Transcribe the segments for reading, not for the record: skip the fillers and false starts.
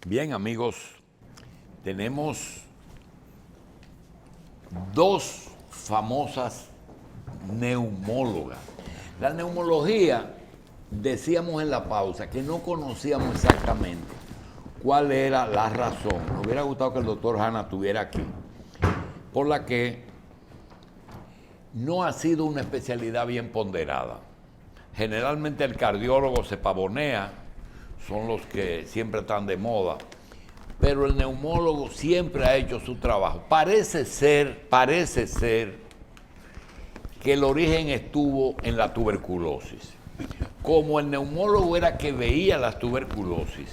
Bien, amigos, tenemos dos famosas neumólogas. La neumología, decíamos en la pausa que no conocíamos exactamente cuál era la razón. Nos hubiera gustado que el doctor Hanna estuviera aquí, por la que no ha sido una especialidad bien ponderada. Generalmente el cardiólogo se pavonea, son los que siempre están de moda, pero el neumólogo siempre ha hecho su trabajo. Parece ser que el origen estuvo en la tuberculosis. Como el neumólogo era que veía las tuberculosis,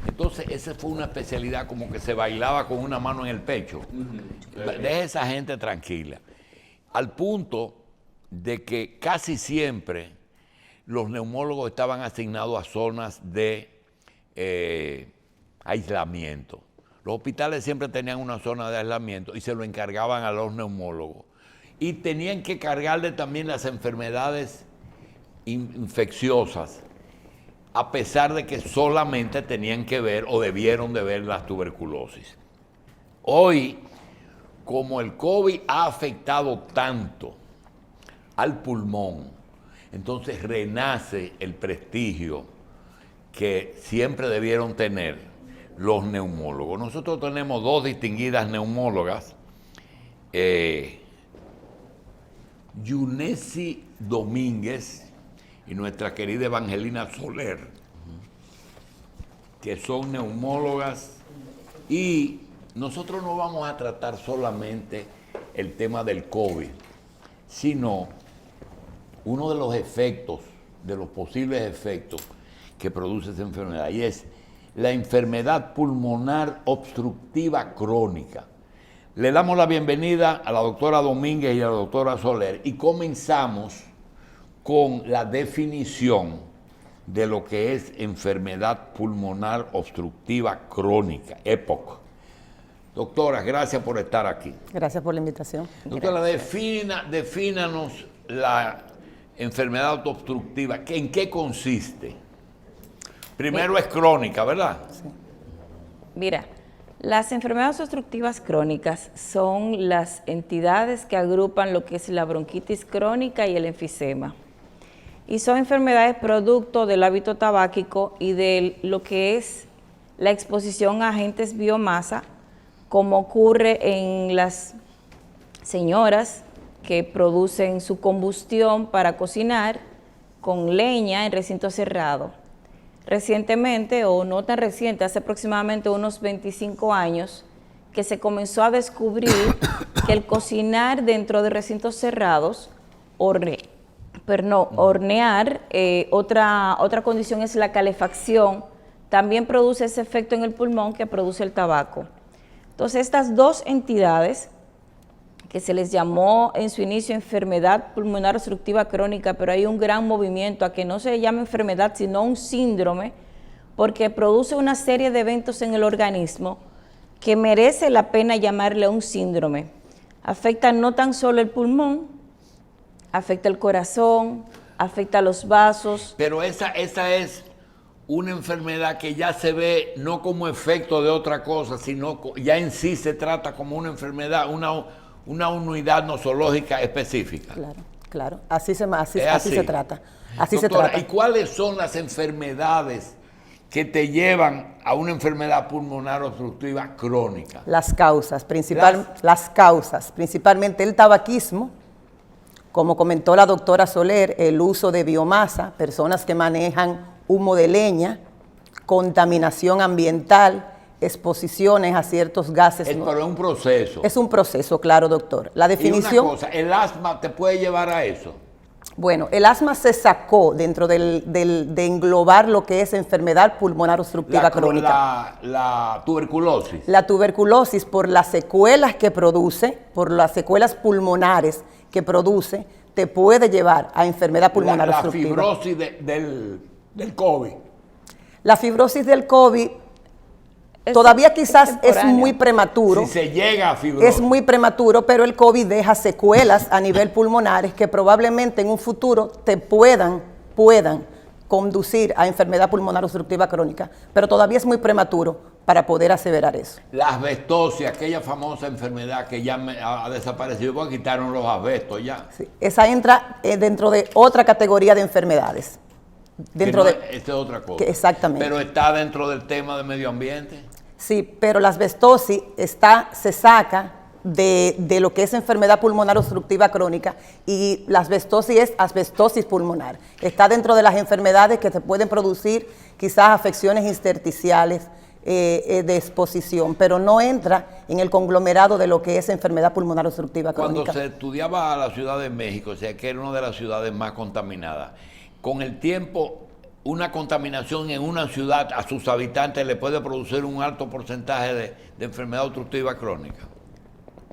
entonces esa fue una especialidad como que se bailaba con una mano en el pecho. Deje a esa gente tranquila. Al punto de que casi siempre los neumólogos estaban asignados a zonas de aislamiento. Los hospitales siempre tenían una zona de aislamiento y se lo encargaban a los neumólogos. Y tenían que cargarle también las enfermedades infecciosas, a pesar de que solamente tenían que ver o debieron de ver las tuberculosis. Hoy, como el COVID ha afectado tanto al pulmón, entonces renace el prestigio que siempre debieron tener los neumólogos. Nosotros tenemos dos distinguidas neumólogas, Yunesi Domínguez y nuestra querida Evangelina Soler, que son neumólogas, y nosotros no vamos a tratar solamente el tema del COVID, sino uno de los efectos, de los posibles efectos que produce esa enfermedad, y es la enfermedad pulmonar obstructiva crónica. Le damos la bienvenida a la doctora Domínguez y a la doctora Soler y comenzamos con la definición de lo que es enfermedad pulmonar obstructiva crónica, EPOC. Doctora, gracias por estar aquí. Gracias por la invitación. Doctora, defínanos la enfermedad obstructiva. ¿En qué consiste? Primero es crónica, ¿verdad? Sí. Mira, las enfermedades obstructivas crónicas son las entidades que agrupan lo que es la bronquitis crónica y el enfisema. Y son enfermedades producto del hábito tabáquico y de lo que es la exposición a agentes biomasa, como ocurre en las señoras que producen su combustión para cocinar con leña en recinto cerrado. Recientemente, o no tan reciente, hace aproximadamente unos 25 años, que se comenzó a descubrir que el cocinar dentro de recintos cerrados, hornear, otra condición es la calefacción, también produce ese efecto en el pulmón que produce el tabaco. Entonces, estas dos entidades, que se les llamó en su inicio enfermedad pulmonar obstructiva crónica, pero hay un gran movimiento a que no se llame enfermedad, sino un síndrome, porque produce una serie de eventos en el organismo que merece la pena llamarle un síndrome. Afecta no tan solo el pulmón, afecta el corazón, afecta los vasos. Pero esa es una enfermedad que ya se ve no como efecto de otra cosa, sino ya en sí se trata como una enfermedad, una unidad nosológica específica. Claro. Así se trata. Doctora, ¿y cuáles son las enfermedades que te llevan a una enfermedad pulmonar obstructiva crónica? Las causas, principalmente el tabaquismo, como comentó la doctora Soler, el uso de biomasa, personas que manejan humo de leña, contaminación ambiental, exposiciones a ciertos gases. Pero es un proceso. Es un proceso, claro, doctor. La definición. Y una cosa, ¿el asma te puede llevar a eso? Bueno, el asma se sacó dentro de englobar lo que es enfermedad pulmonar obstructiva crónica. La tuberculosis. La tuberculosis, por las secuelas que produce, por las secuelas pulmonares que produce, te puede llevar a enfermedad pulmonar obstructiva. La fibrosis del COVID. La fibrosis del COVID todavía quizás es muy prematuro. Si se llega a fibrosis. Es muy prematuro, pero el COVID deja secuelas a nivel pulmonares que probablemente en un futuro te puedan conducir a enfermedad pulmonar obstructiva crónica, pero todavía es muy prematuro para poder aseverar eso. La asbestosis, aquella famosa enfermedad que ya ha desaparecido porque quitaron los asbestos ya. Sí, esa entra dentro de otra categoría de enfermedades. Dentro que de esta es otra cosa. Exactamente. Pero está dentro del tema del medio ambiente. Sí, pero la asbestosis se saca de lo que es enfermedad pulmonar obstructiva crónica, y la asbestosis es asbestosis pulmonar. Está dentro de las enfermedades que se pueden producir quizás afecciones intersticiales de exposición, pero no entra en el conglomerado de lo que es enfermedad pulmonar obstructiva crónica. Cuando se estudiaba la Ciudad de México, o sea, que era una de las ciudades más contaminadas, con el tiempo una contaminación en una ciudad a sus habitantes le puede producir un alto porcentaje de enfermedad obstructiva crónica.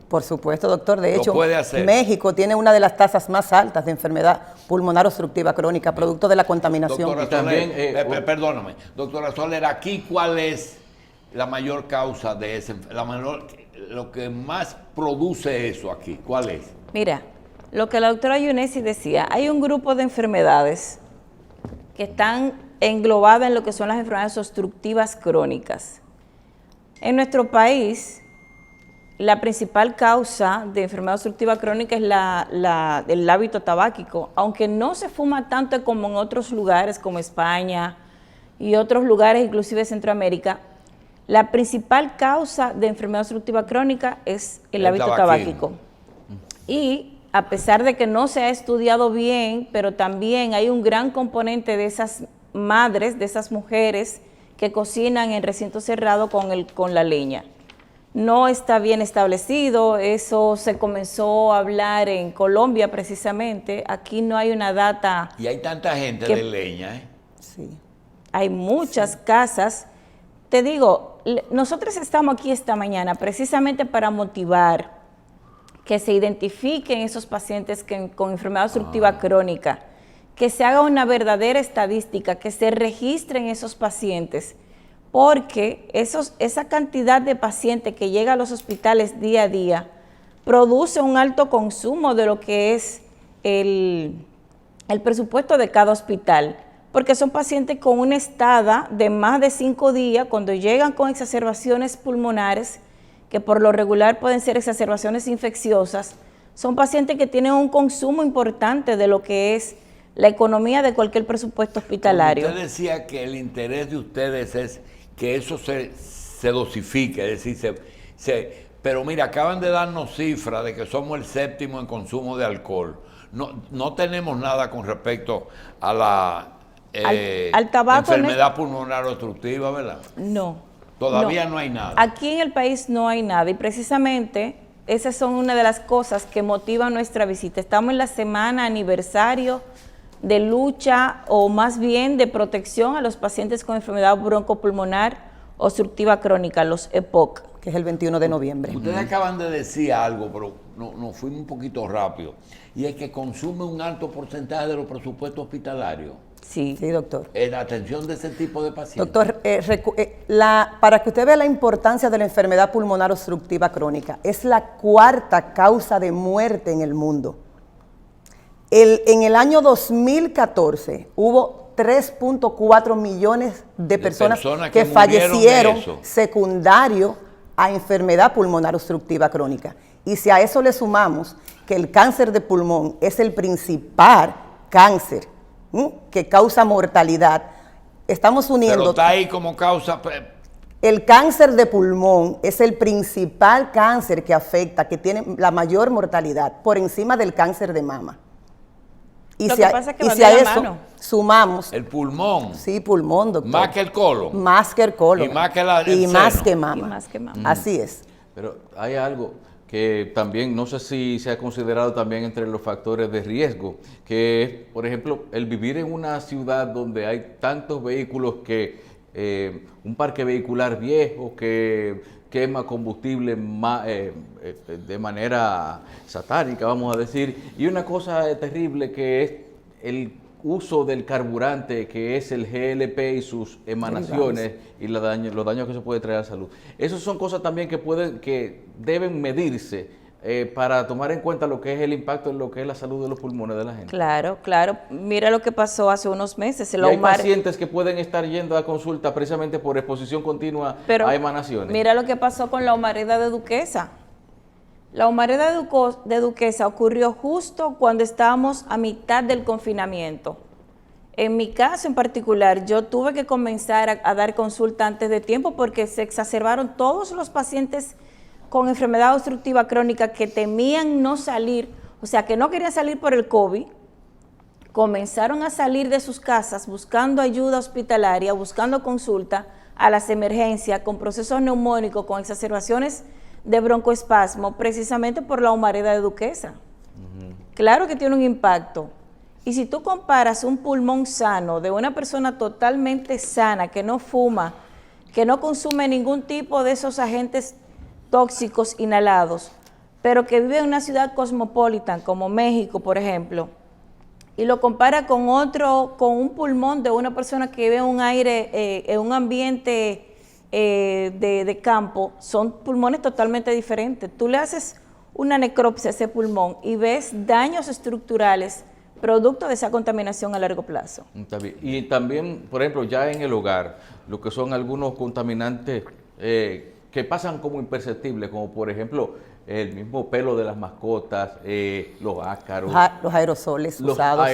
Por supuesto, doctor. De hecho, puede hacer. México tiene una de las tasas más altas de enfermedad pulmonar obstructiva crónica, producto de la contaminación. Doctora Soler, perdóname. Doctora Soler, aquí, ¿cuál es la mayor causa de ese, lo que más produce eso aquí? ¿Cuál es? Mira, lo que la doctora Yunesi decía, hay un grupo de enfermedades que están englobadas en lo que son las enfermedades obstructivas crónicas. En nuestro país, la principal causa de enfermedad obstructiva crónica es el hábito tabáquico, aunque no se fuma tanto como en otros lugares como España y otros lugares, inclusive Centroamérica. La principal causa de enfermedad obstructiva crónica es el hábito tabáquico. Y a pesar de que no se ha estudiado bien, pero también hay un gran componente de esas madres, de esas mujeres que cocinan en recinto cerrado con la leña. No está bien establecido, eso se comenzó a hablar en Colombia precisamente, aquí no hay una data. Y hay tanta gente de leña, ¿eh? Sí. Hay muchas casas. Te digo, nosotros estamos aquí esta mañana precisamente para motivar que se identifiquen esos pacientes con enfermedad obstructiva crónica, que se haga una verdadera estadística, que se registren esos pacientes, porque esa cantidad de pacientes que llega a los hospitales día a día produce un alto consumo de lo que es el presupuesto de cada hospital, porque son pacientes con una estada de más de 5 días, cuando llegan con exacerbaciones pulmonares, que por lo regular pueden ser exacerbaciones infecciosas, son pacientes que tienen un consumo importante de lo que es la economía de cualquier presupuesto hospitalario. Usted decía que el interés de ustedes es que eso se dosifique, es decir, pero mira, acaban de darnos cifras de que somos el 7º en consumo de alcohol. No tenemos nada con respecto a la al tabaco, enfermedad pulmonar obstructiva, ¿verdad? No. Todavía no hay nada. Aquí en el país no hay nada y precisamente esas son una de las cosas que motivan nuestra visita. Estamos en la semana aniversario de lucha, o más bien de protección a los pacientes con enfermedad broncopulmonar obstructiva crónica, los EPOC. Que es el 21 de noviembre. Ustedes acaban de decir algo, pero nos fuimos un poquito rápido, y es que consume un alto porcentaje de los presupuestos hospitalarios. Sí, doctor. En atención de ese tipo de pacientes. Doctor, para que usted vea la importancia de la enfermedad pulmonar obstructiva crónica, es la 4ª causa de muerte en el mundo. En el año 2014 hubo 3.4 millones de personas que fallecieron secundario a enfermedad pulmonar obstructiva crónica. Y si a eso le sumamos que el cáncer de pulmón es el principal cáncer que causa mortalidad, estamos uniendo... Pero está ahí como causa... El cáncer de pulmón es el principal cáncer que afecta, que tiene la mayor mortalidad, por encima del cáncer de mama. Y si a eso sumamos... El pulmón. Sí, pulmón, doctor. Más que el colon. Más que el colon. Y más que el y seno. Más que mama. Y más que mama. Así es. Pero hay algo que también, no sé si se ha considerado también entre los factores de riesgo, que es, por ejemplo, el vivir en una ciudad donde hay tantos vehículos un parque vehicular viejo que quema combustible de manera satánica, vamos a decir, y una cosa terrible que es el uso del carburante, que es el GLP y sus emanaciones y los daños que se puede traer a la salud. Esas son cosas también que deben medirse para tomar en cuenta lo que es el impacto en lo que es la salud de los pulmones de la gente. Claro, claro. Mira lo que pasó hace unos meses. Y hay pacientes que pueden estar yendo a consulta precisamente por exposición continua a emanaciones. Mira lo que pasó con la humareda de Duquesa. La humareda de Duquesa ocurrió justo cuando estábamos a mitad del confinamiento. En mi caso en particular, yo tuve que comenzar a dar consulta antes de tiempo porque se exacerbaron todos los pacientes con enfermedad obstructiva crónica que temían no salir, o sea, que no querían salir por el COVID, comenzaron a salir de sus casas buscando ayuda hospitalaria, buscando consulta a las emergencias con procesos neumónicos, con exacerbaciones de broncoespasmo, precisamente por la humareda de Duquesa. Claro que tiene un impacto. Y si tú comparas un pulmón sano de una persona totalmente sana, que no fuma, que no consume ningún tipo de esos agentes tóxicos inhalados, pero que vive en una ciudad cosmopolita como México, por ejemplo, y lo compara con un pulmón de una persona que vive en un aire, en un ambiente de campo, son pulmones totalmente diferentes. Tú le haces una necropsia a ese pulmón y ves daños estructurales producto de esa contaminación a largo plazo. Está bien. Y también, por ejemplo, ya en el hogar, lo que son algunos contaminantes que pasan como imperceptibles, como por ejemplo el mismo pelo de las mascotas, los ácaros. Los aerosoles usados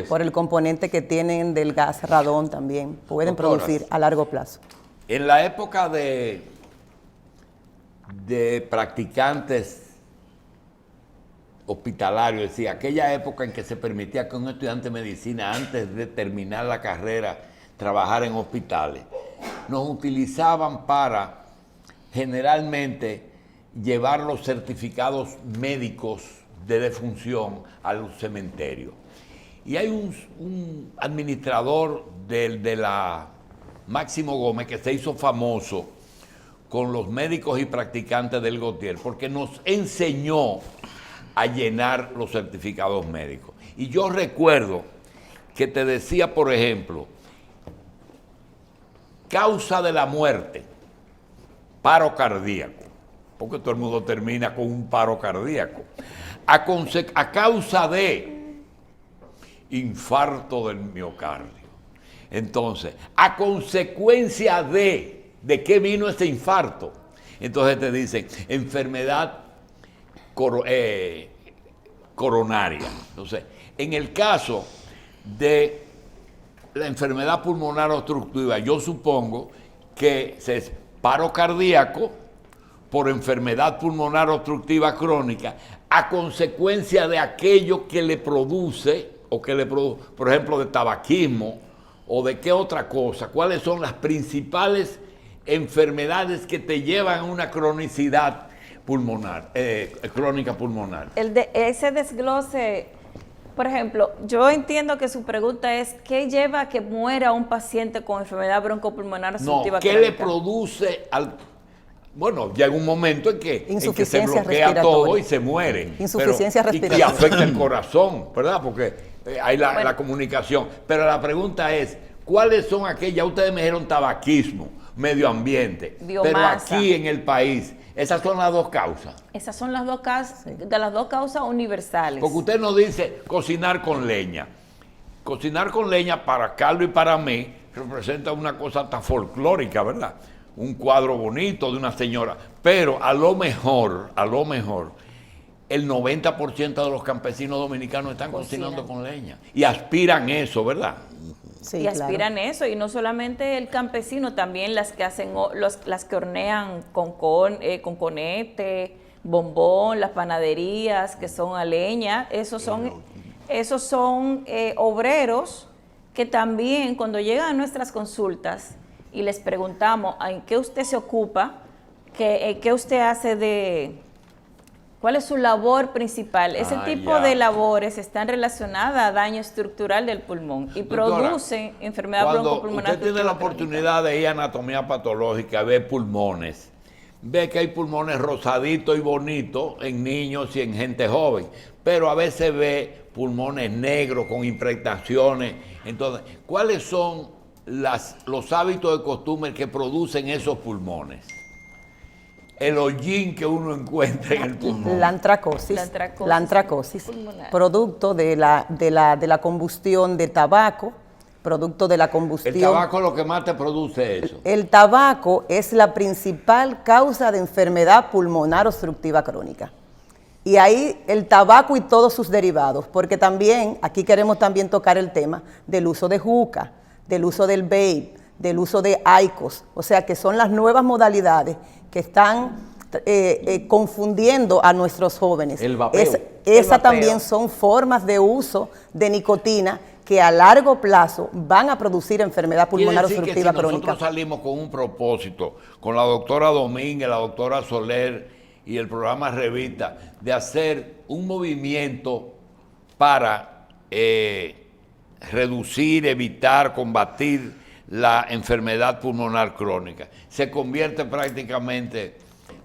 por el componente que tienen del gas radón también pueden producir a largo plazo. En la época de practicantes hospitalarios, es decir, aquella época en que se permitía que un estudiante de medicina, antes de terminar la carrera, trabajara en hospitales, nos utilizaban para generalmente llevar los certificados médicos de defunción a los cementerios. Y hay un administrador de la Máximo Gómez que se hizo famoso con los médicos y practicantes del Gautier porque nos enseñó a llenar los certificados médicos. Y yo recuerdo que te decía, por ejemplo, causa de la muerte, paro cardíaco, porque todo el mundo termina con un paro cardíaco, a causa de infarto del miocardio. Entonces, a consecuencia de qué vino ese infarto. Entonces te dicen, enfermedad coronaria. Entonces, en el caso de la enfermedad pulmonar obstructiva, yo supongo que es paro cardíaco por enfermedad pulmonar obstructiva crónica a consecuencia de aquello que le produce, por ejemplo, de tabaquismo o de qué otra cosa. ¿Cuáles son las principales enfermedades que te llevan a una cronicidad pulmonar, crónica pulmonar? Ese desglose, por ejemplo, yo entiendo que su pregunta es ¿qué lleva a que muera un paciente con enfermedad broncopulmonar obstructiva crónica? ¿Qué le produce al... Bueno, llega un momento en que se bloquea todo y se muere. Insuficiencia respiratoria. Y afecta el corazón, ¿verdad? Porque hay la comunicación. Pero la pregunta es, ¿cuáles son aquellas? Ustedes me dijeron tabaquismo, medio ambiente. Biomasa. Pero aquí en el país, esas son las dos causas. Esas son las dos causas, de las dos causas universales. Porque usted nos dice cocinar con leña. Cocinar con leña para Carlos y para mí representa una cosa tan folclórica, ¿verdad? Un cuadro bonito de una señora. Pero a lo mejor, el 90% de los campesinos dominicanos están cocinando con leña. Y aspiran eso, ¿verdad? Sí, y aspiran eso, y no solamente el campesino, también las que hacen, las que hornean con conete, bombón, las panaderías que son a leña, esos son obreros que también cuando llegan a nuestras consultas y les preguntamos en qué usted se ocupa, qué usted hace ¿cuál es su labor principal? Ese tipo de labores están relacionadas a daño estructural del pulmón y producen enfermedad broncopulmonar. Usted tiene la oportunidad de ir a anatomía patológica, ver pulmones. Ve que hay pulmones rosaditos y bonitos en niños y en gente joven, pero a veces ve pulmones negros con impregnaciones. Entonces, ¿cuáles son los hábitos de costumbre que producen esos pulmones? el hollín que uno encuentra en el pulmón. La antracosis. La antracosis, pulmonar. producto de la combustión de tabaco, producto de la combustión. El tabaco es lo que más te produce eso. El tabaco es la principal causa de enfermedad pulmonar obstructiva crónica. Y ahí el tabaco y todos sus derivados, porque también, aquí queremos también tocar el tema del uso de juca, del uso del vape, del uso de IQOS, o sea que son las nuevas modalidades que están confundiendo a nuestros jóvenes. El vapeo. Esas también son formas de uso de nicotina que a largo plazo van a producir enfermedad pulmonar Quiere decir obstructiva que si crónica. nosotros salimos con un propósito, con la doctora Domínguez, la doctora Soler y el programa Revista, de hacer un movimiento para reducir, evitar, combatir la enfermedad pulmonar crónica, se convierte prácticamente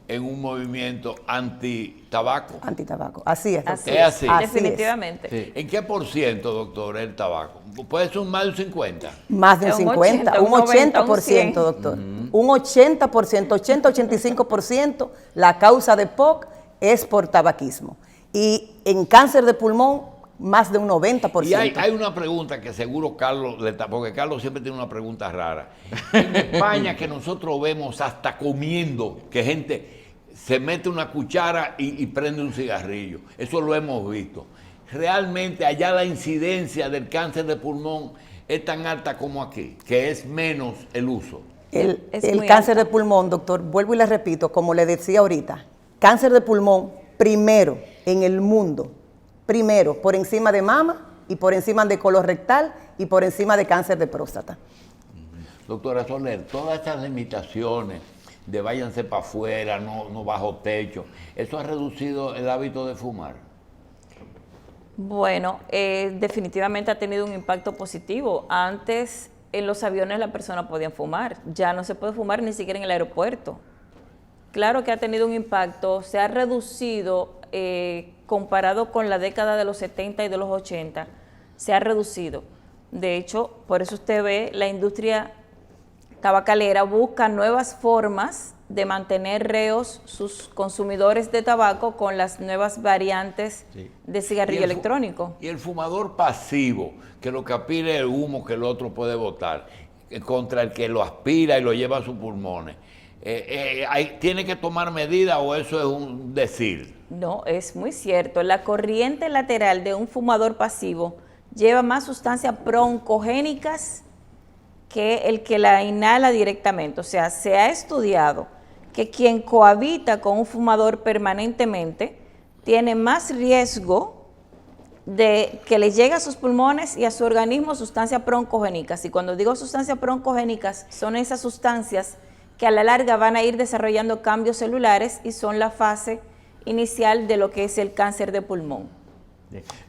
en un movimiento anti-tabaco. Antitabaco, así es. Así Es así. Definitivamente. Sí. ¿En qué por ciento, doctor, el tabaco? ¿Puede ser más de un 50? Más de un Un 50, 80, un un 90, 80%, un 100. doctor. Un 80%, 80-85%, la causa de POC es por tabaquismo. Y en cáncer de pulmón, más de un 90%. Y hay una pregunta que seguro Carlos, porque Carlos siempre tiene una pregunta rara. En España que nosotros vemos hasta comiendo, que gente se mete una cuchara y prende un cigarrillo. Eso lo hemos visto. Realmente allá la incidencia del cáncer de pulmón es tan alta como aquí, que es menos el uso. Es El muy cáncer alta. de pulmón, doctor, vuelvo y le repito, como le decía ahorita, cáncer de pulmón primero en el mundo, primero por encima de mama y por encima de colorectal y por encima de cáncer de próstata. Doctora Soler, todas estas limitaciones de váyanse para afuera, no bajo techo, ¿eso ha reducido el hábito de fumar? Bueno, definitivamente ha tenido un impacto positivo. Antes en los aviones las personas podían fumar, ya no se puede fumar ni siquiera en el aeropuerto. Claro que ha tenido un impacto, se ha reducido comparado con la década de los 70 y de los 80, se ha reducido. De hecho, por eso usted ve la industria tabacalera busca nuevas formas de mantener reos sus consumidores de tabaco con las nuevas variantes de cigarrillo electrónico. Y el fumador pasivo, que lo que aspira es el humo que el otro puede botar, contra el que lo aspira y lo lleva a sus pulmones. ¿Tiene que tomar medidas o eso es un decir? No, es muy cierto. La corriente lateral de un fumador pasivo lleva más sustancias broncogénicas que el que la inhala directamente. O sea, se ha estudiado que quien cohabita con un fumador permanentemente tiene más riesgo de que le llegue a sus pulmones y a su organismo sustancias broncogénicas. Y cuando digo sustancias broncogénicas, son esas sustancias que a la larga van a ir desarrollando cambios celulares y son la fase inicial de lo que es el cáncer de pulmón.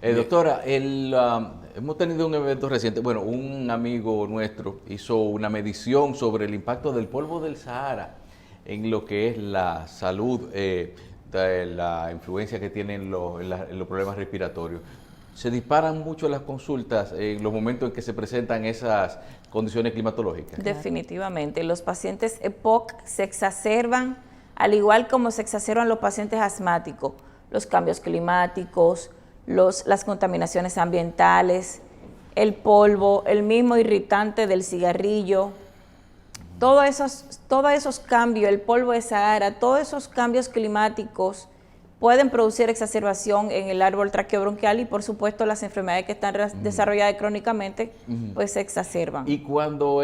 Doctora, hemos tenido un evento reciente, bueno, un amigo nuestro hizo una medición sobre el impacto del polvo del Sahara en lo que es la salud, la influencia que tienen en los problemas respiratorios. Se disparan mucho las consultas en los momentos en que se presentan esas condiciones climatológicas. Definitivamente. Los pacientes EPOC se exacerban, al igual como se exacerban los pacientes asmáticos, los cambios climáticos, las contaminaciones ambientales, el polvo, el mismo irritante del cigarrillo, todos esos cambios, el polvo de Sahara, todos esos cambios climáticos pueden producir exacerbación en el árbol traqueobronquial y por supuesto las enfermedades que están desarrolladas crónicamente pues se exacerban. Y cuando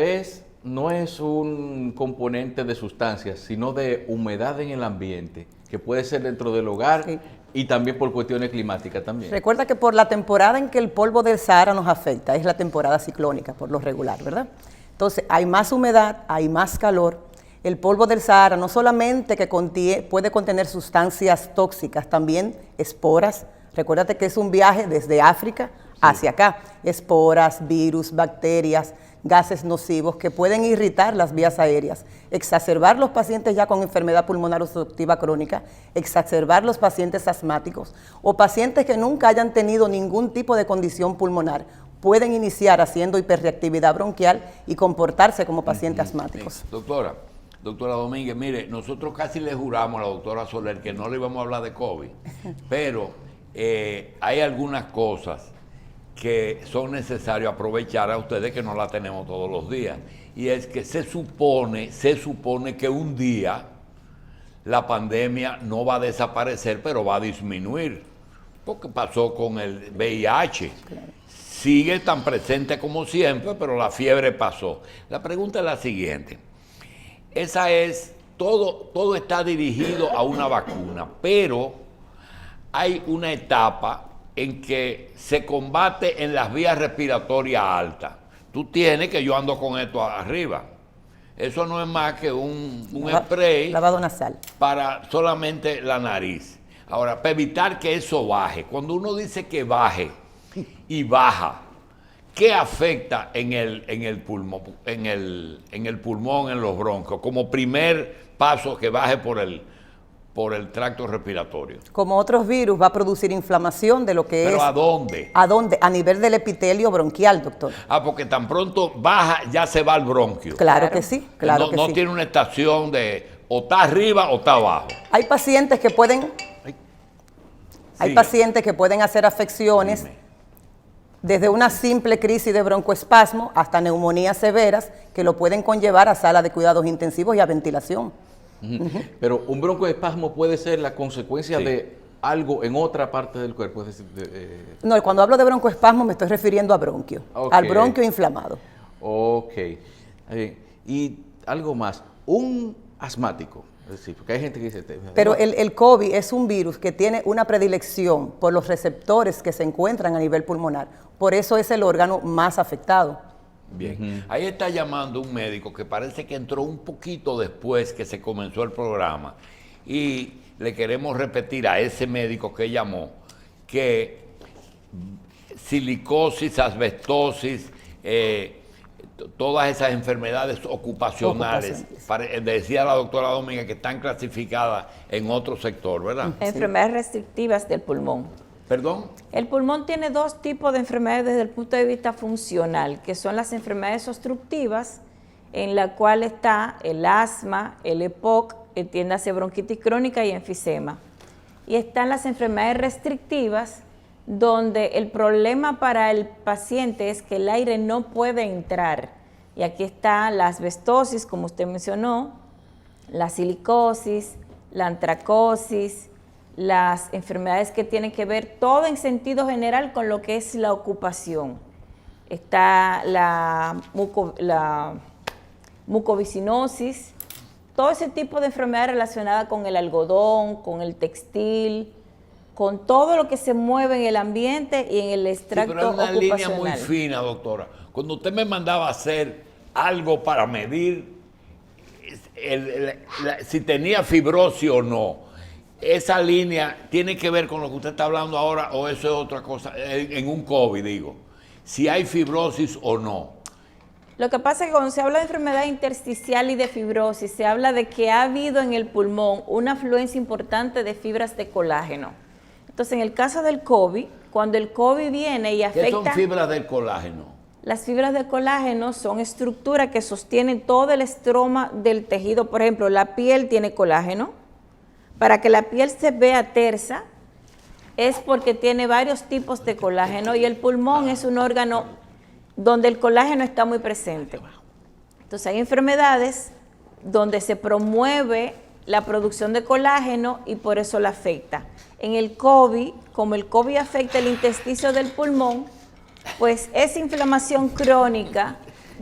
no es un componente de sustancias, sino de humedad en el ambiente, que puede ser dentro del hogar y también por cuestiones climáticas también. Recuerda que por la temporada en que el polvo del Sahara nos afecta, es la temporada ciclónica por lo regular, ¿verdad? Entonces hay más humedad, hay más calor. El polvo del Sahara no solamente que puede contener sustancias tóxicas, también esporas. Recuérdate que es un viaje desde África hacia acá. Esporas, virus, bacterias, gases nocivos que pueden irritar las vías aéreas, exacerbar los pacientes ya con enfermedad pulmonar obstructiva crónica, exacerbar los pacientes asmáticos o pacientes que nunca hayan tenido ningún tipo de condición pulmonar. Pueden iniciar haciendo hiperreactividad bronquial y comportarse como pacientes asmáticos. Sí. Doctora, Doctora Domínguez, mire, nosotros casi le juramos a la doctora Soler que no le íbamos a hablar de COVID, pero hay algunas cosas que son necesarias aprovechar a ustedes que no la tenemos todos los días. Y es que se supone que un día la pandemia no va a desaparecer, pero va a disminuir. Porque pasó con el VIH. Claro. Sigue tan presente como siempre, pero la fiebre pasó. La pregunta es la siguiente. Todo está dirigido a una vacuna, pero hay una etapa en que se combate en las vías respiratorias altas. Tú tienes que yo ando con esto arriba. Eso no es más que un spray. Lavado nasal. Para solamente la nariz. Ahora, para evitar que eso baje. Cuando uno dice que baje y baja, ¿qué afecta en el pulmón, en los broncos? Como primer paso que baje por el tracto respiratorio. Como otros virus, va a producir inflamación de lo que es... ¿Pero a dónde? ¿A dónde? A nivel del epitelio bronquial, doctor. Porque tan pronto baja, ya se va al bronquio. Claro que sí, claro que sí. No tiene una estación de o está arriba o está abajo. Hay pacientes que pueden... Hay pacientes que pueden hacer afecciones desde una simple crisis de broncoespasmo hasta neumonías severas que lo pueden conllevar a sala de cuidados intensivos y a ventilación. Pero un broncoespasmo puede ser la consecuencia de algo en otra parte del cuerpo. Es decir, No, cuando hablo de broncoespasmo me estoy refiriendo a bronquio, al bronquio inflamado. Ok. Y algo más, un asmático. Es decir, porque hay gente que dice... Pero el COVID es un virus que tiene una predilección por los receptores que se encuentran a nivel pulmonar. Por eso es el órgano más afectado. Bien. Ahí está llamando un médico que parece que entró un poquito después que se comenzó el programa. Y le queremos repetir a ese médico que llamó que silicosis, asbestosis, todas esas enfermedades ocupacionales, decía la doctora Domínguez, que están clasificadas en otro sector, ¿verdad? Enfermedades restrictivas del pulmón. ¿Perdón? El pulmón tiene dos tipos de enfermedades desde el punto de vista funcional, que son las enfermedades obstructivas, en la cual está el asma, el EPOC, entiéndase bronquitis crónica y enfisema. Y están las enfermedades restrictivas, donde el problema para el paciente es que el aire no puede entrar. Y aquí está la asbestosis, como usted mencionó, la silicosis, la antracosis, las enfermedades que tienen que ver todo en sentido general con lo que es la ocupación. Está la mucoviscinosis, todo ese tipo de enfermedades relacionadas con el algodón, con el textil, con todo lo que se mueve en el ambiente y en el extracto ocupacional. Pero es una línea muy fina, doctora. Cuando usted me mandaba a hacer algo para medir si tenía fibrosis o no, esa línea tiene que ver con lo que usted está hablando ahora o eso es otra cosa, en un COVID digo, si hay fibrosis o no. Lo que pasa es que cuando se habla de enfermedad intersticial y de fibrosis, se habla de que ha habido en el pulmón una afluencia importante de fibras de colágeno. Entonces, en el caso del COVID, cuando el COVID viene y afecta... ¿Qué son fibras del colágeno? Las fibras de colágeno son estructuras que sostienen todo el estroma del tejido. Por ejemplo, la piel tiene colágeno. Para que la piel se vea tersa, es porque tiene varios tipos de colágeno y el pulmón es un órgano donde el colágeno está muy presente. Entonces, hay enfermedades donde se promueve la producción de colágeno y por eso la afecta. En el COVID, como el COVID afecta el intersticio del pulmón, pues esa inflamación crónica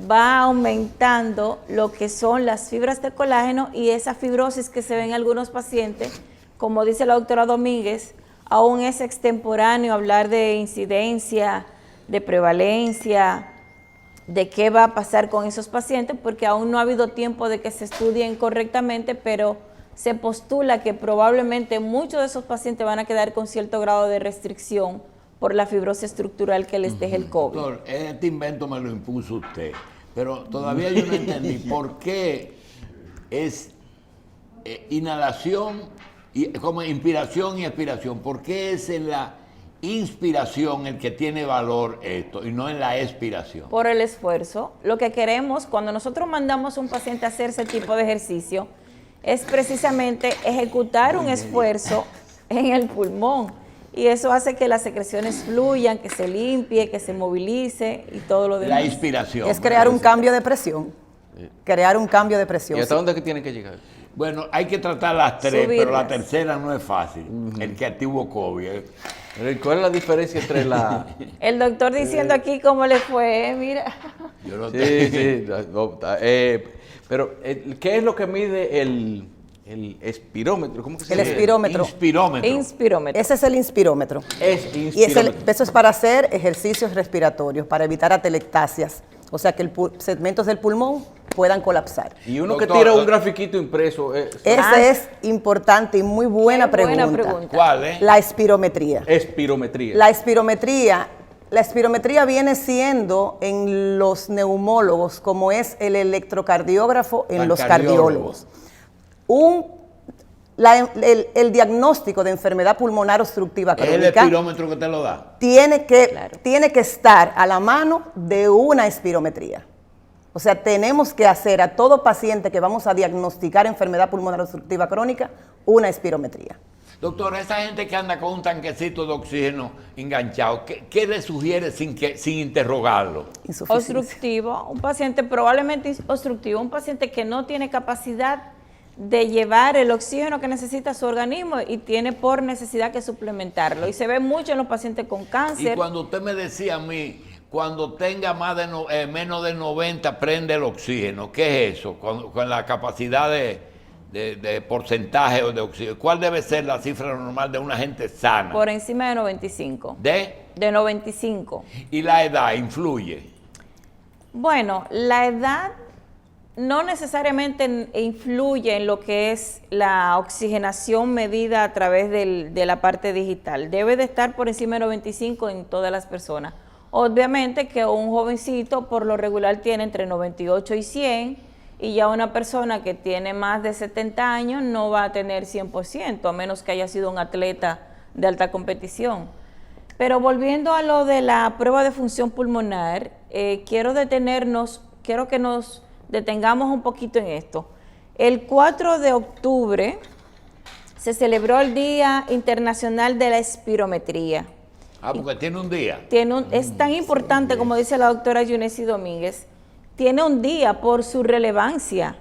va aumentando lo que son las fibras de colágeno y esa fibrosis que se ve en algunos pacientes, como dice la doctora Domínguez, aún es extemporáneo hablar de incidencia, de prevalencia, de qué va a pasar con esos pacientes, porque aún no ha habido tiempo de que se estudien correctamente, pero se postula que probablemente muchos de esos pacientes van a quedar con cierto grado de restricción por la fibrosis estructural que les deja el COVID. Doctor, este invento me lo impuso usted, pero todavía yo no entendí por qué es inhalación, como inspiración y expiración. ¿Por qué es en la inspiración el que tiene valor esto y no en la expiración. Por el esfuerzo. Lo que queremos, cuando nosotros mandamos a un paciente a hacer ese tipo de ejercicio, es precisamente ejecutar un esfuerzo en el pulmón. Y eso hace que las secreciones fluyan, que se limpie, que se movilice y todo lo demás. La inspiración. Es crear un cambio de presión. Crear un cambio de presión. ¿Y hasta dónde es que tienen que llegar? Bueno, hay que tratar las tres, Subirlas. pero la tercera no es fácil. El que tuvo COVID. ¿Cuál es la diferencia entre la...? El doctor diciendo aquí cómo le fue, mira. Yo no Sí, sí. No, pero, ¿qué es lo que mide el espirómetro? ¿Cómo que se El llama? espirómetro. Inspirómetro. Inspirómetro. Ese es el inspirómetro. Es Y inspirómetro. eso es para hacer ejercicios respiratorios, para evitar atelectasias. O sea, que segmentos del pulmón puedan colapsar. Y uno que Doctor, tira un grafiquito impreso. Ese es importante y muy buena Qué buena pregunta. pregunta. ¿Cuál, eh? La espirometría. Espirometría. La espirometría viene siendo en los neumólogos como es el electrocardiógrafo en Al los cardiólogo. cardiólogos. El diagnóstico de enfermedad pulmonar obstructiva Es el crónica espirómetro que te lo da. tiene que Claro. estar a la mano de una espirometría. O sea, tenemos que hacer a todo paciente que vamos a diagnosticar enfermedad pulmonar obstructiva crónica una espirometría. Doctor, esa gente que anda con un tanquecito de oxígeno enganchado, ¿qué le sugiere sin interrogarlo? Insuficiencia. Obstructivo, un paciente probablemente obstructivo, un paciente que no tiene capacidad de llevar el oxígeno que necesita su organismo y tiene por necesidad que suplementarlo. Y se ve mucho en los pacientes con Y cáncer. cuando usted me decía a mí, cuando tenga menos de 90, prende el oxígeno. ¿Qué es eso? Con la capacidad de porcentaje o de oxígeno. ¿Cuál debe ser la cifra normal de una gente sana? Por encima de 95. ¿De? De 95. Y la edad influye. Bueno, la edad no necesariamente influye en lo que es la oxigenación medida a través de la parte digital. Debe de estar por encima de 95 en todas las personas. Obviamente que un jovencito por lo regular tiene entre 98 y 100, y ya una persona que tiene más de 70 años no va a tener 100%, a menos que haya sido un atleta de alta competición. Pero volviendo a lo de la prueba de función pulmonar, quiero que nos detengamos un poquito en esto. El 4 de octubre se celebró el Día Internacional de la Espirometría. Ah, porque tiene un día. Es tan importante, como dice la doctora Yunesi Domínguez, tiene un día por su relevancia.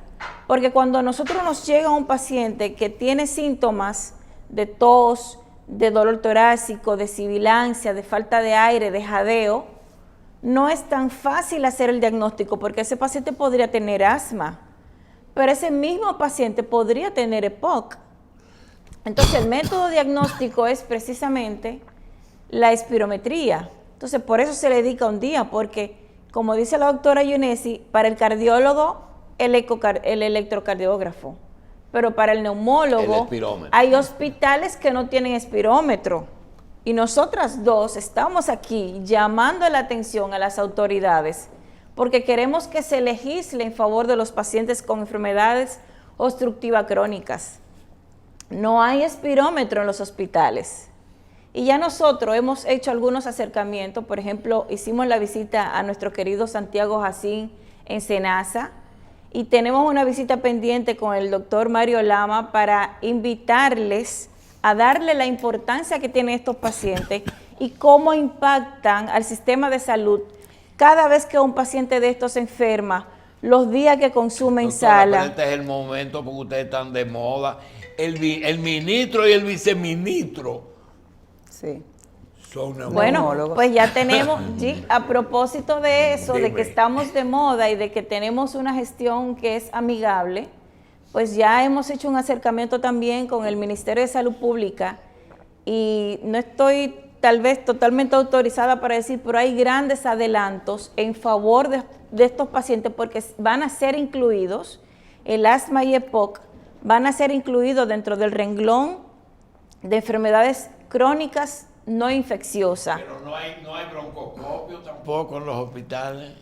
Porque cuando a nosotros nos llega un paciente que tiene síntomas de tos, de dolor torácico, de sibilancia, de falta de aire, de jadeo, no es tan fácil hacer el diagnóstico porque ese paciente podría tener asma, pero ese mismo paciente podría tener EPOC. Entonces el método diagnóstico es precisamente la espirometría. Entonces por eso se le dedica un día, porque como dice la doctora Yunesi, para el cardiólogo el electrocardiógrafo, pero para el neumólogo El espirómetro. hay hospitales que no tienen espirómetro. Y nosotras dos estamos aquí llamando la atención a las autoridades porque queremos que se legisle en favor de los pacientes con enfermedades obstructivas crónicas. No hay espirómetro en los hospitales. Y ya nosotros hemos hecho algunos acercamientos. Por ejemplo, hicimos la visita a nuestro querido Santiago Jacín en Senasa y tenemos una visita pendiente con el doctor Mario Lama para invitarles a darle la importancia que tienen estos pacientes y cómo impactan al sistema de salud cada vez que un paciente de estos se enferma, los días que consume en Doctora, sala. pero este es el momento porque ustedes están de moda. El ministro y el viceministro Sí. son una Bueno, Neumólogos. pues ya tenemos, sí, a propósito de eso, de Dime. que estamos de moda y de que tenemos una gestión que es amigable, pues ya hemos hecho un acercamiento también con el Ministerio de Salud Pública y no estoy tal vez totalmente autorizada para decir, pero hay grandes adelantos en favor de estos pacientes porque van a ser incluidos, el asma y EPOC van a ser incluidos dentro del renglón de enfermedades crónicas no infecciosas. Pero no hay broncoscopio tampoco en los hospitales.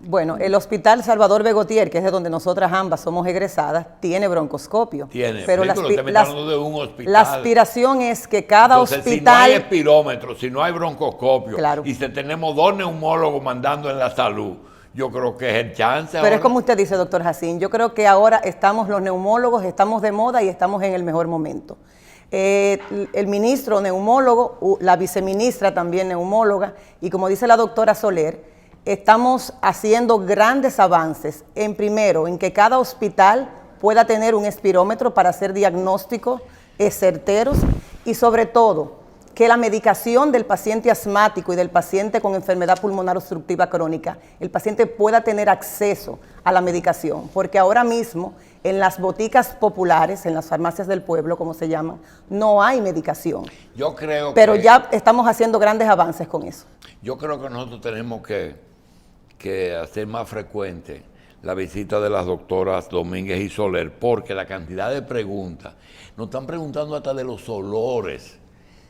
Bueno, el Hospital Salvador Begotier, que es de donde nosotras ambas somos egresadas, tiene broncoscopio. Tiene, pero sí, la, pero aspi- usted me está hablando de un hospital. la aspiración es que cada Entonces, hospital... si no hay espirómetro, si no hay broncoscopio, Claro. y si tenemos 2 neumólogos mandando en la salud, yo creo que es el chance Pero ahora. es como usted dice, doctor Jacín, yo creo que ahora estamos los neumólogos, estamos de moda y estamos en el mejor momento. El ministro neumólogo, la viceministra también neumóloga, y como dice la doctora Soler, estamos haciendo grandes avances en primero, en que cada hospital pueda tener un espirómetro para hacer diagnósticos certeros y sobre todo que la medicación del paciente asmático y del paciente con enfermedad pulmonar obstructiva crónica, el paciente pueda tener acceso a la medicación, porque ahora mismo en las boticas populares, en las farmacias del pueblo, como se llaman, no hay medicación. Yo creo Pero que, ya estamos haciendo grandes avances con eso. yo creo que nosotros tenemos que hacer más frecuente la visita de las doctoras Domínguez y Soler, porque la cantidad de preguntas, nos están preguntando hasta de los olores,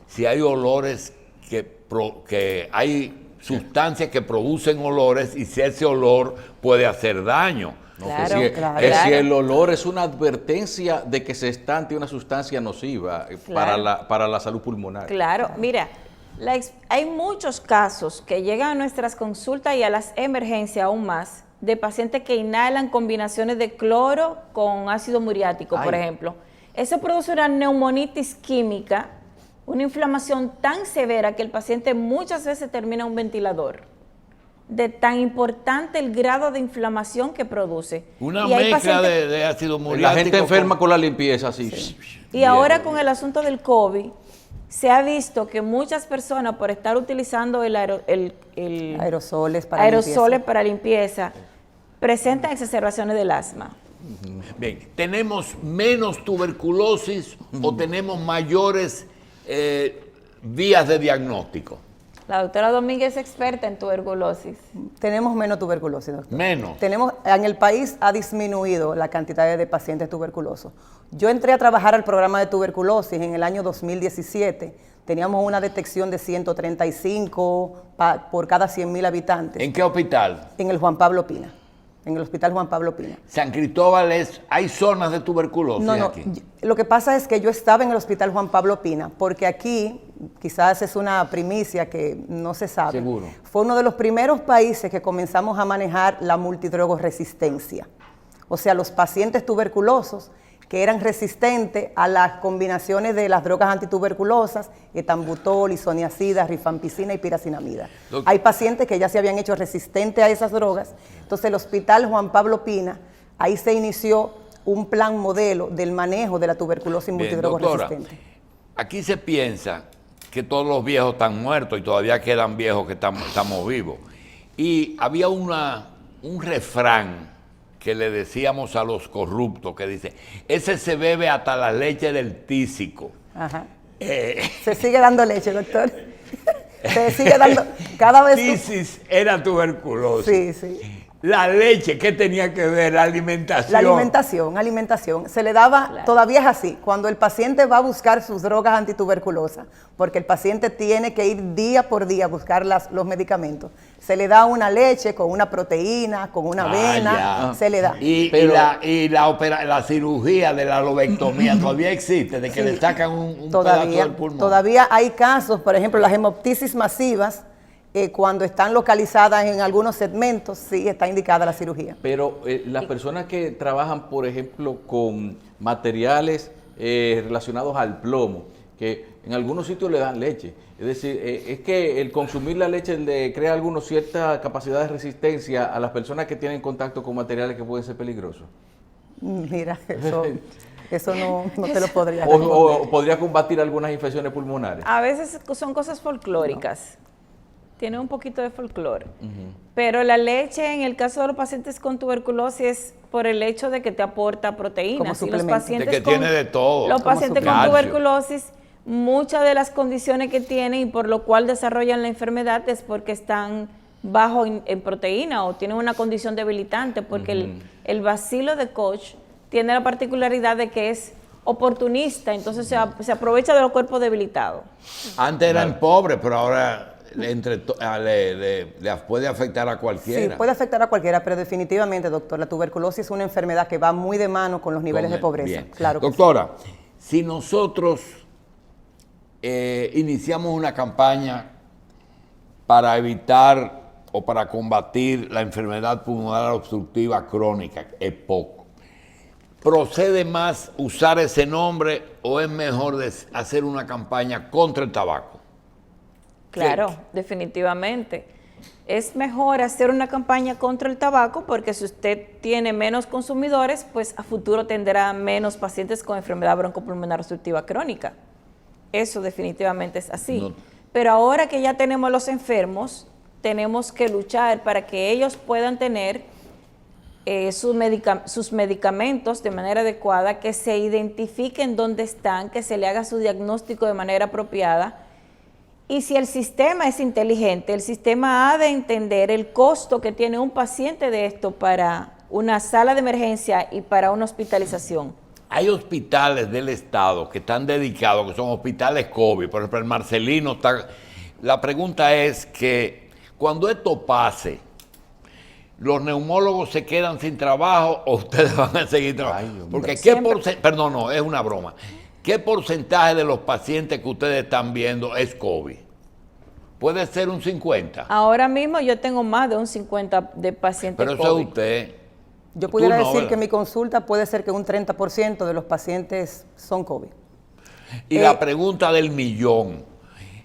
si hay olores que hay sustancias que producen olores y si ese olor puede hacer daño. No, Claro, que, si, claro. que Claro. si el olor es una advertencia de que se está ante una sustancia nociva Claro. para la salud pulmonar. Claro, mira, hay muchos casos que llegan a nuestras consultas y a las emergencias aún más de pacientes que inhalan combinaciones de cloro con ácido muriático, por Ay. ejemplo. Eso produce una neumonitis química, una inflamación tan severa que el paciente muchas veces termina en un ventilador. De tan importante el grado de inflamación que produce. Una Y hay mezcla pacientes- de ácido muriático. La gente enferma con la limpieza, así. Y ahora con el asunto del COVID, se ha visto que muchas personas por estar utilizando el Aerosoles para aerosoles limpieza. para limpieza, presentan exacerbaciones del asma. Bien, ¿tenemos menos tuberculosis o tenemos mayores vías de diagnóstico? La doctora Domínguez es experta en tuberculosis. Tenemos menos tuberculosis, doctor. Menos. En el país ha disminuido la cantidad de pacientes tuberculosos. Yo entré a trabajar al programa de tuberculosis en el año 2017. Teníamos una detección de 135 por cada 100.000 habitantes ¿En qué hospital? en el Juan Pablo Pina, en el Hospital Juan Pablo Pina. San Cristóbal hay zonas de tuberculosis No, aquí. lo que pasa es que yo estaba en el Hospital Juan Pablo Pina, porque aquí, quizás es una primicia que no se sabe, Seguro. fue uno de los primeros países que comenzamos a manejar la multidrogoresistencia. O sea, los pacientes tuberculosos que eran resistentes a las combinaciones de las drogas antituberculosas, etambutol, isoniazida, rifampicina y piracinamida. Doctor. Hay pacientes que ya se habían hecho resistentes a esas drogas. Entonces el Hospital Juan Pablo Pina, ahí se inició un plan modelo del manejo de la tuberculosis Bien, doctora, multidrogoresistente. aquí se piensa que todos los viejos están muertos y todavía quedan viejos que estamos vivos. Y había un refrán que le decíamos a los corruptos, que dice, ese se bebe hasta la leche del tísico. Ajá. Se sigue dando leche, doctor. Se sigue dando cada vez. Tisis era tuberculosis. Sí, sí. La leche, ¿qué tenía que ver? La alimentación. La alimentación. Se le daba, Claro. todavía es así, cuando el paciente va a buscar sus drogas antituberculosas, porque el paciente tiene que ir día por día a buscar los medicamentos, se le da una leche con una proteína, con una avena, ya. se le da. Y la cirugía de la lobectomía todavía existe, de que le sacan un pedazo del pulmón. Todavía hay casos, por ejemplo, las hemoptisis masivas, cuando están localizadas en algunos segmentos, sí está indicada la cirugía. Pero las personas que trabajan, por ejemplo, con materiales relacionados al plomo, que en algunos sitios le dan leche, es decir, es que el consumir la leche le crea algunos cierta capacidad de resistencia a las personas que tienen contacto con materiales que pueden ser peligrosos. Mira, eso no te lo podría O responder. podría combatir algunas infecciones pulmonares. A veces son cosas folclóricas. Tiene un poquito de folclore. Pero la leche, en el caso de los pacientes con tuberculosis, es por el hecho de que te aporta proteínas. Como Y los suplemento. pacientes De que tiene de todo. Los Como pacientes con suplemento. tuberculosis, muchas de las condiciones que tienen y por lo cual desarrollan la enfermedad es porque están bajo en proteína o tienen una condición debilitante, porque el bacilo de Koch tiene la particularidad de que es oportunista, entonces se aprovecha de los cuerpos debilitados. Antes eran pobres, pero ahora le puede afectar a cualquiera. Sí, puede afectar a cualquiera, pero definitivamente, doctor, la tuberculosis es una enfermedad que va muy de mano con los niveles de pobreza. Bien. Claro que Doctora, si nosotros iniciamos una campaña para evitar o para combatir la enfermedad pulmonar obstructiva crónica, EPOC, ¿procede más usar ese nombre o es mejor hacer una campaña contra el tabaco? Claro, definitivamente. Es mejor hacer una campaña contra el tabaco porque si usted tiene menos consumidores, pues a futuro tendrá menos pacientes con enfermedad broncopulmonar obstructiva crónica. Eso definitivamente es así. No. Pero ahora que ya tenemos los enfermos, tenemos que luchar para que ellos puedan tener sus medicamentos de manera adecuada, que se identifiquen dónde están, que se le haga su diagnóstico de manera apropiada. Y si el sistema es inteligente, el sistema ha de entender el costo que tiene un paciente de esto para una sala de emergencia y para una hospitalización. Hay hospitales del Estado que están dedicados, que son hospitales COVID, por ejemplo, el Marcelino está... La pregunta es que cuando esto pase, ¿los neumólogos se quedan sin trabajo o ustedes van a seguir trabajando? Porque perdón, no, es una broma. ¿Qué porcentaje de los pacientes que ustedes están viendo es COVID? ¿Puede ser un 50? Ahora mismo yo tengo más de un 50 de pacientes Pero eso COVID. es usted. Yo pudiera decir ¿verdad? que en mi consulta puede ser que un 30% de los pacientes son COVID. Y la pregunta del millón.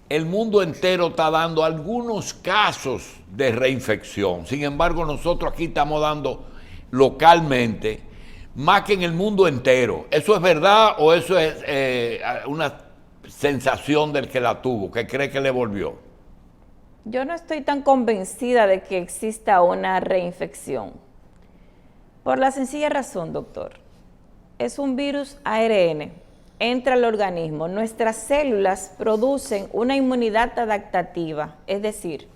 El mundo entero está dando algunos casos de reinfección. Sin embargo, nosotros aquí estamos dando localmente más que en el mundo entero. ¿Eso es verdad o eso es una sensación del que la tuvo, que cree que le volvió? Yo no estoy tan convencida de que exista una reinfección. Por la sencilla razón, doctor. Es un virus ARN. Entra al organismo. Nuestras células producen una inmunidad adaptativa. Es decir,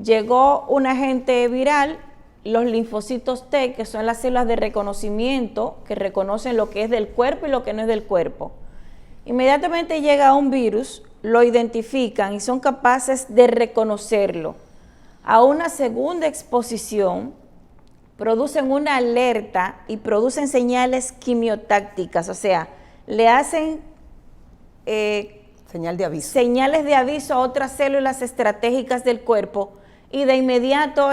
llegó un agente viral, los linfocitos T, que son las células de reconocimiento, que reconocen lo que es del cuerpo y lo que no es del cuerpo. Inmediatamente llega un virus, lo identifican y son capaces de reconocerlo. A una segunda exposición, producen una alerta y producen señales quimiotácticas, o sea, le hacen Señal de aviso. señales de aviso a otras células estratégicas del cuerpo y de inmediato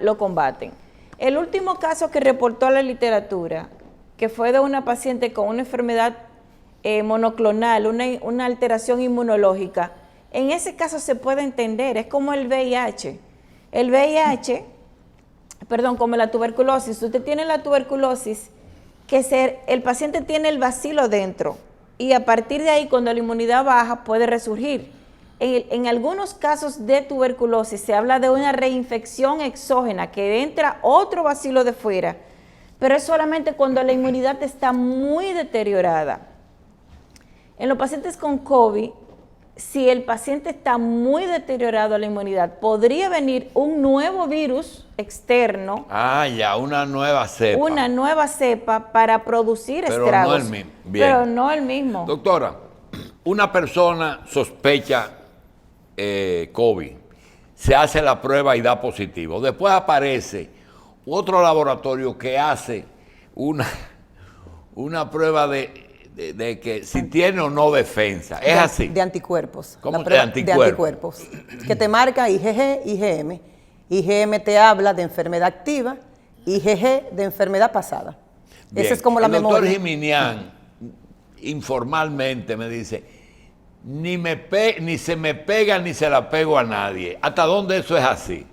lo combaten. El último caso que reportó la literatura, que fue de una paciente con una enfermedad monoclonal, una alteración inmunológica, en ese caso se puede entender, es como el VIH. El VIH, como la tuberculosis, usted tiene la tuberculosis, el paciente tiene el bacilo dentro y a partir de ahí cuando la inmunidad baja puede resurgir. En algunos casos de tuberculosis se habla de una reinfección exógena, que entra otro bacilo de fuera, pero es solamente cuando la inmunidad está muy deteriorada. En los pacientes con COVID, si el paciente está muy deteriorado la inmunidad, podría venir un nuevo virus externo. Una nueva cepa. Una nueva cepa para producir pero estragos. No el mismo. Bien. Pero no el mismo. Doctora, una persona sospecha COVID, se hace la prueba y da positivo. Después aparece otro laboratorio que hace una prueba de que si tiene o no defensa. Es así. De anticuerpos. ¿Cómo La prueba de anticuerpos? De anticuerpos. Que te marca IgG, IgM. IgM te habla de enfermedad activa, IgG de enfermedad pasada. Bien. Esa es como la memoria. El doctor Jiminián informalmente me dice, ni se me pega ni se la pego a nadie. ¿Hasta dónde eso es así?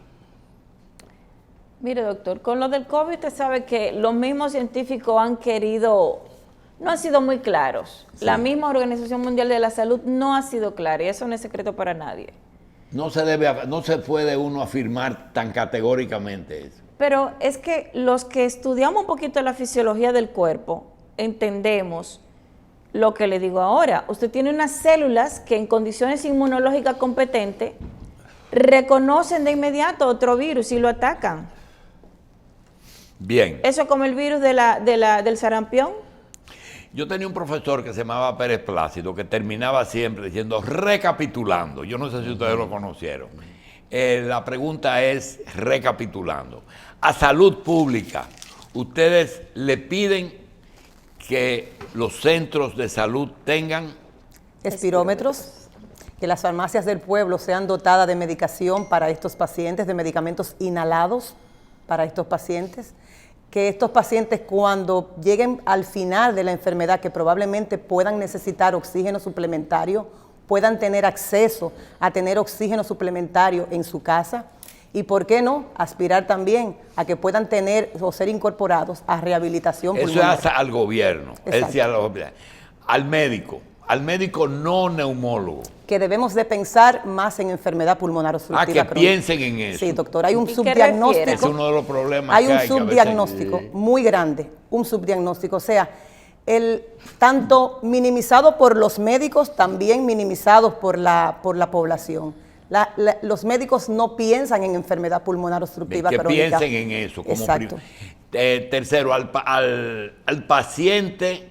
Mire, doctor, con lo del COVID usted sabe que los mismos científicos no han sido muy claros. Sí. La misma Organización Mundial de la Salud no ha sido clara y eso no es secreto para nadie. No se puede uno afirmar tan categóricamente eso. Pero es que los que estudiamos un poquito la fisiología del cuerpo, entendemos lo que le digo ahora. Usted tiene unas células que en condiciones inmunológicas competentes reconocen de inmediato otro virus y lo atacan. Bien. Eso es como el virus del sarampión. Yo tenía un profesor que se llamaba Pérez Plácido, que terminaba siempre diciendo, recapitulando. Yo no sé si ustedes lo conocieron. La pregunta es, recapitulando. A salud pública, ustedes le piden que los centros de salud tengan Espirómetros, que las farmacias del pueblo sean dotadas de medicación para estos pacientes, de medicamentos inhalados para estos pacientes, que estos pacientes cuando lleguen al final de la enfermedad, que probablemente puedan necesitar oxígeno suplementario, puedan tener acceso a tener oxígeno suplementario en su casa y, ¿por qué no?, aspirar también a que puedan tener o ser incorporados a rehabilitación pulmonar. Eso es al gobierno, es decir, al médico no neumólogo. Que debemos de pensar más en enfermedad pulmonar obstructiva que piensen en eso. Sí, doctor, hay un ¿Y subdiagnóstico. qué Es uno de los problemas Hay que un hay, que a veces- subdiagnóstico muy grande, un subdiagnóstico, o sea, tanto minimizado por los médicos, también minimizado por la población. Los médicos no piensan en enfermedad pulmonar obstructiva que crónica. piensen en eso. Como Exacto. Tercero, al paciente,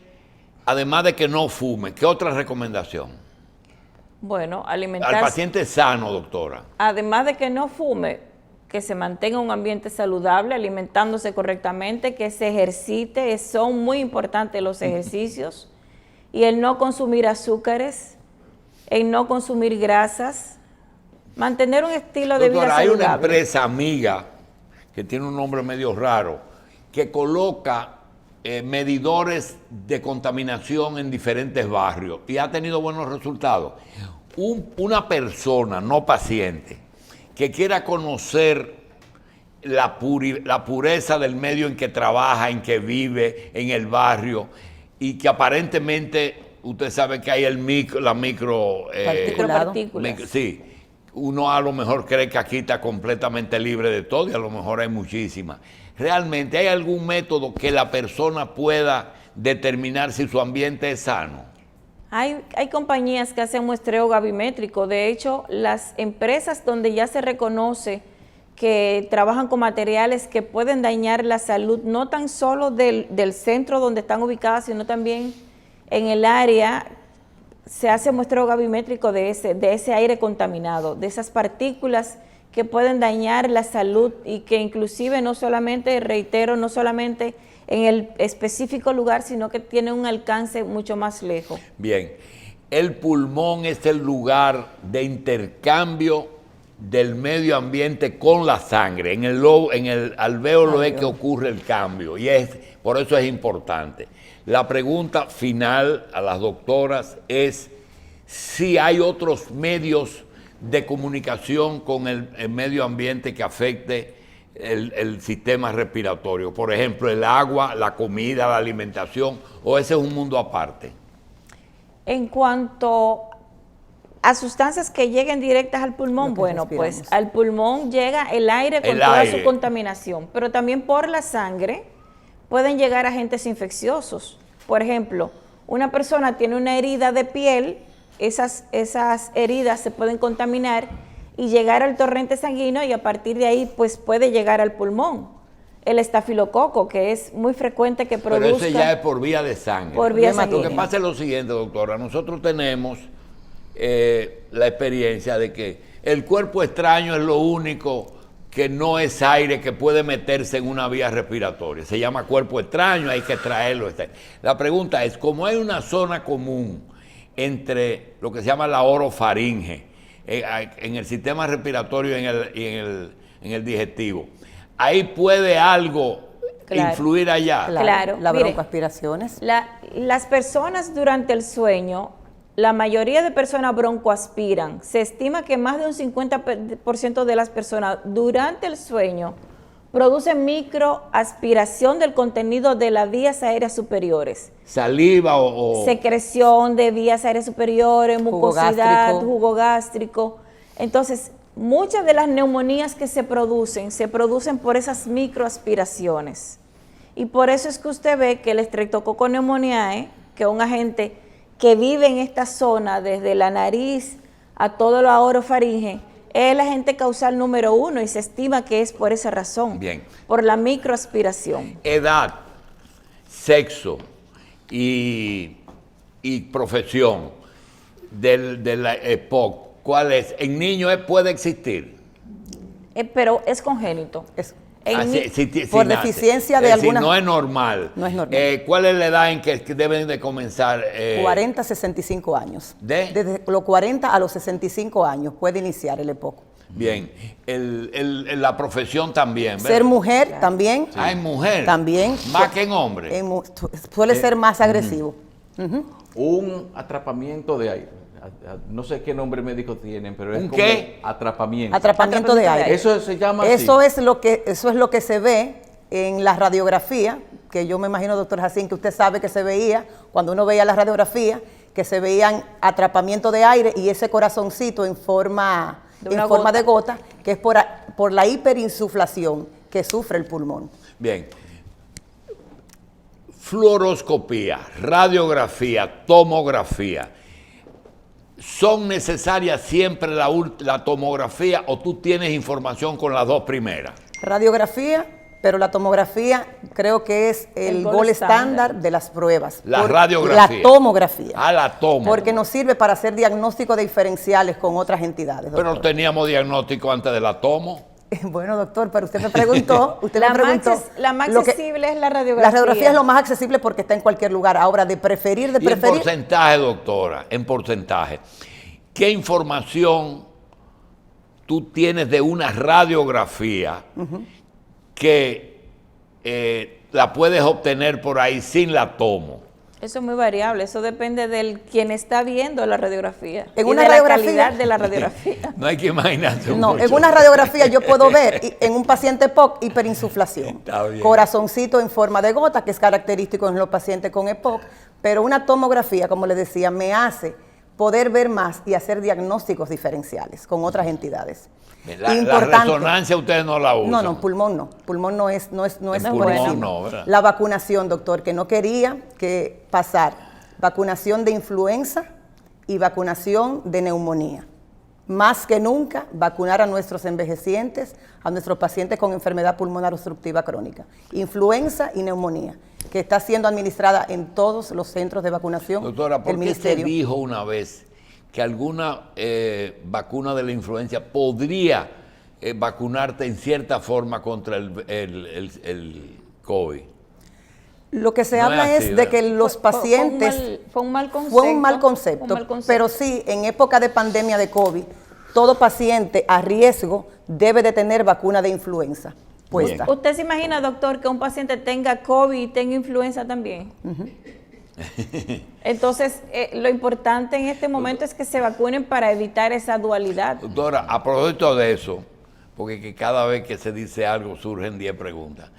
además de que no fume, ¿qué otra recomendación? Bueno, Al alimentarse. paciente sano, doctora. Además de que no fume, que se mantenga un ambiente saludable, alimentándose correctamente, que se ejercite, son muy importantes los ejercicios, y el no consumir azúcares, el no consumir grasas, mantener un estilo de vida Doctora, hay saludable. una empresa amiga que tiene un nombre medio raro, que coloca medidores de contaminación en diferentes barrios y ha tenido buenos resultados. Una persona, no paciente, que quiera conocer la pureza del medio en que trabaja, en que vive, en el barrio, y que aparentemente, usted sabe que hay la Micropartículas. sí, uno a lo mejor cree que aquí está completamente libre de todo y a lo mejor hay muchísimas. ¿Realmente hay algún método que la persona pueda determinar si su ambiente es sano? Hay compañías que hacen muestreo gabimétrico. De hecho, las empresas donde ya se reconoce que trabajan con materiales que pueden dañar la salud, no tan solo del centro donde están ubicadas, sino también en el área, se hace muestreo gabimétrico de ese aire contaminado, de esas partículas que pueden dañar la salud y que inclusive no solamente, reitero, no solamente en el específico lugar, sino que tiene un alcance mucho más lejos. Bien, el pulmón es el lugar de intercambio del medio ambiente con la sangre. En el alvéolo es que ocurre el cambio y por eso es importante. La pregunta final a las doctoras es si hay otros medios de comunicación con el medio ambiente que afecte el sistema respiratorio. Por ejemplo, el agua, la comida, la alimentación, o ese es un mundo aparte. En cuanto a sustancias que lleguen directas al pulmón, bueno, respiramos. pues al pulmón llega el aire con toda su contaminación, pero también por la sangre pueden llegar agentes infecciosos. Por ejemplo, una persona tiene una herida de piel, esas heridas se pueden contaminar y llegar al torrente sanguíneo y a partir de ahí pues puede llegar al pulmón. El estafilococo, que es muy frecuente que produzca... Pero ese ya es por vía de sangre. Por vía Lo sanguínea. que pasa es lo siguiente, doctora. Nosotros tenemos la experiencia de que el cuerpo extraño es lo único que no es aire que puede meterse en una vía respiratoria. Se llama cuerpo extraño, hay que traerlo. La pregunta es, como hay una zona común entre lo que se llama la orofaringe, en el sistema respiratorio y en el digestivo, ahí puede algo influir allá. Claro. La Mire, broncoaspiraciones. Las personas durante el sueño, la mayoría de personas broncoaspiran. Se estima que más de un 50% de las personas durante el sueño producen microaspiración del contenido de las vías aéreas superiores. Saliva o... Secreción de vías aéreas superiores, mucosidad, gástrico. jugo gástrico. Entonces, muchas de las neumonías que se producen por esas microaspiraciones. Y por eso es que usted ve que el Streptococcus pneumoniae, que es un agente que vive en esta zona desde la nariz a todo la orofaringe, es el agente causal número 1 y se estima que es por esa razón. Bien. Por la microaspiración. Edad, sexo, y profesión de la EPOC, ¿cuál es? ¿En niños puede existir? Pero es congénito. Por deficiencia de alguna... no es normal. No es normal. ¿Cuál es la edad en que deben de comenzar? 40 a 65 años. ¿De? Desde los 40 a los 65 años puede iniciar el EPOC. Bien. La profesión también, ¿verdad? Ser mujer también. Ah, en mujer. También. Más que en hombre. Suele ser más agresivo. Un atrapamiento de aire. No sé qué nombre médico tienen, pero es ¿Un como qué? atrapamiento. Atrapamiento de aire. Eso se llama Eso así. eso es lo que se ve en la radiografía, que yo me imagino, doctor Jacín, que usted sabe que se veía, cuando uno veía la radiografía, que se veían atrapamiento de aire y ese corazoncito en forma de gota, que es por la hiperinsuflación que sufre el pulmón. Bien. Fluoroscopía, radiografía, tomografía. ¿Son necesarias siempre la tomografía o tú tienes información con las dos primeras? Radiografía, pero la tomografía creo que es el gol estándar de las pruebas. La radiografía. La tomografía. Ah, la tomo. Porque nos sirve para hacer diagnósticos diferenciales con otras entidades. Pero doctor. teníamos diagnóstico antes de la tomo. Bueno, doctor, pero usted me preguntó, La más accesible es la radiografía. La radiografía es lo más accesible porque está en cualquier lugar. Ahora, de preferir. En porcentaje, doctora, en porcentaje. ¿Qué información tú tienes de una radiografía que la puedes obtener por ahí sin la tomo? Eso es muy variable, eso depende del quien está viendo la radiografía. En y una de radiografía, la calidad de la radiografía. No hay que imaginarse. No, en una radiografía yo puedo ver en un paciente EPOC hiperinsuflación, Está bien. corazoncito en forma de gota, que es característico en los pacientes con EPOC, pero una tomografía, como les decía, me hace poder ver más y hacer diagnósticos diferenciales con otras entidades. La resonancia ustedes no la usan. No, pulmón no. Pulmón no es por pulmón encima. no, ¿verdad? La vacunación, doctor, que no quería que pasar vacunación de influenza y vacunación de neumonía. Más que nunca, vacunar a nuestros envejecientes, a nuestros pacientes con enfermedad pulmonar obstructiva crónica. Influenza y neumonía, que está siendo administrada en todos los centros de vacunación Doctora, ¿por del qué se Ministerio. dijo una vez que alguna vacuna de la influencia podría vacunarte en cierta forma contra el COVID? Lo que se No habla es así, es de que los pacientes... Fue un mal concepto. Fue un mal concepto, pero sí, en época de pandemia de COVID, todo paciente a riesgo debe de tener vacuna de influenza puesta. ¿Usted se imagina, doctor, que un paciente tenga COVID y tenga influenza también? Entonces, lo importante en este momento es que se vacunen para evitar esa dualidad. Doctora, a propósito de eso, porque que cada vez que se dice algo surgen 10 preguntas.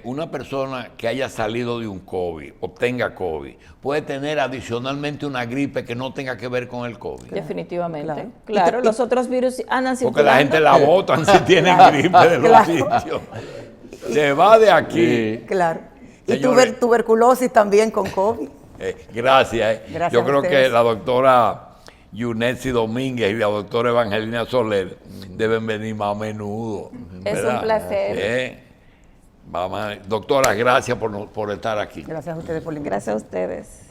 Una persona que haya salido de un COVID o tenga COVID puede tener adicionalmente una gripe que no tenga que ver con el COVID. Definitivamente. Claro, los otros virus andan circulando. Porque la gente la botan si tienen gripe de los sitios. Se va de aquí. Claro. Y Señores, tuberculosis también con COVID. Gracias. Gracias Yo a creo ustedes. que la doctora Yunetsi Domínguez y la doctora Evangelina Soler deben venir más a menudo. Es ¿verdad? un placer. Doctora, gracias por estar aquí. Gracias a ustedes por la invitación. Gracias a ustedes.